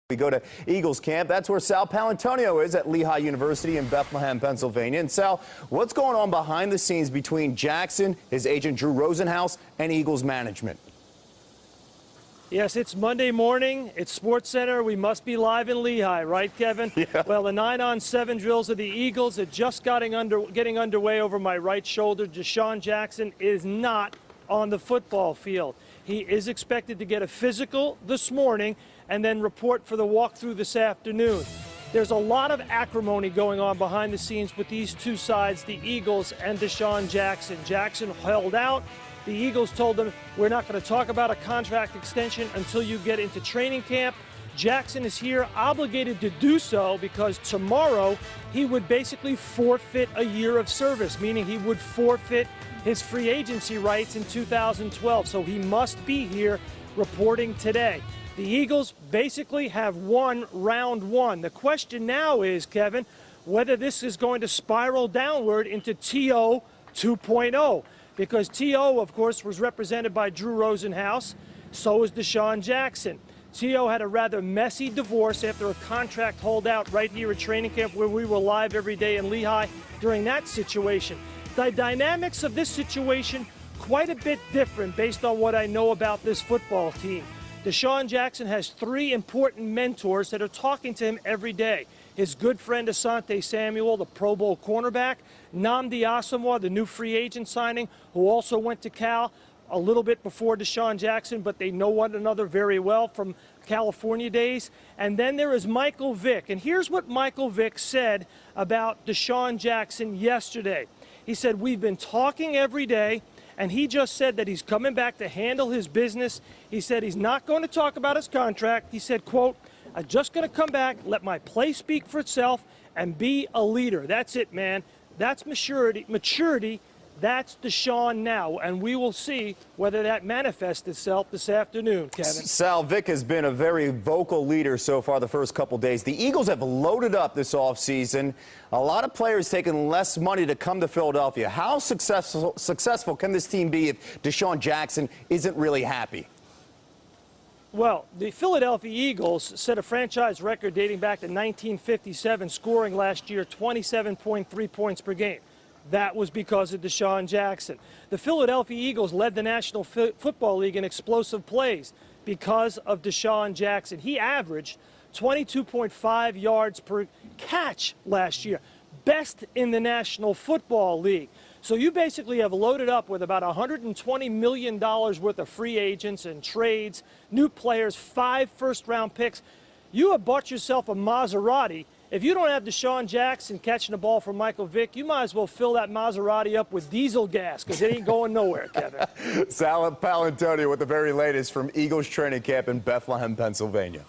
We go to Eagles camp. That's where Sal Paolantonio is at Lehigh University in Bethlehem, Pennsylvania. And Sal, what's going on behind the scenes between Jackson, his agent Drew Rosenhaus, and Eagles management? Yes, it's Monday morning. It's Sports Center. We must be live in Lehigh, right, Kevin? Yeah. Well, the 9-on-7 drills of the Eagles are just getting underway over my right shoulder. DeSean Jackson is not on the football field. He is expected to get a physical this morning and then report for the walkthrough this afternoon. There's a lot of acrimony going on behind the scenes with these two sides, the Eagles and DeSean Jackson. Jackson held out. The Eagles told him, we're not going to talk about a contract extension until you get into training camp. Jackson is here obligated to do so because tomorrow he would basically forfeit a year of service, meaning he would forfeit his free agency rights in 2012. So he must be here reporting today. The Eagles basically have won round one. The question now is, Kevin, whether this is going to spiral downward into TO 2.0. Because TO, of course, was represented by Drew Rosenhaus. So is DeSean Jackson. TO had a rather messy divorce after a contract holdout right here at training camp where we were live every day in Lehigh during that situation. The dynamics of this situation, quite a bit different based on what I know about this football team. DeSean Jackson has three important mentors that are talking to him every day. His good friend Asante Samuel, the Pro Bowl cornerback, Nnamdi Asomugha, the new free agent signing, who also went to Cal a little bit before DeSean Jackson, but they know one another very well from California days. And then there is Michael Vick. And here's what Michael Vick said about DeSean Jackson yesterday. He said, we've been talking every day, and he just said that he's coming back to handle his business. He said he's not going to talk about his contract. He said, quote, I'm just going to come back, let my play speak for itself, and be a leader. That's it, man. That's maturity. That's DeSean now, and we will see whether that manifests itself this afternoon, Kevin. Sal, Vick has been a very vocal leader so far the first couple days. The Eagles have loaded up this offseason. A lot of players taking less money to come to Philadelphia. How successful can this team be if DeSean Jackson isn't really happy? Well, the Philadelphia Eagles set a franchise record dating back to 1957, scoring last year 27.3 points per game. That was because of DeSean Jackson. The Philadelphia Eagles led the National Football League in explosive plays because of DeSean Jackson. He averaged 22.5 yards per catch last year, best in the National Football League. So you basically have loaded up with about $120 million worth of free agents and trades, new players, 5 first-round picks. You have bought yourself a Maserati. If you don't have DeSean Jackson catching the ball from Michael Vick, you might as well fill that Maserati up with diesel gas because it ain't going nowhere, Kevin. Sal Paolantonio with the very latest from Eagles training camp in Bethlehem, Pennsylvania.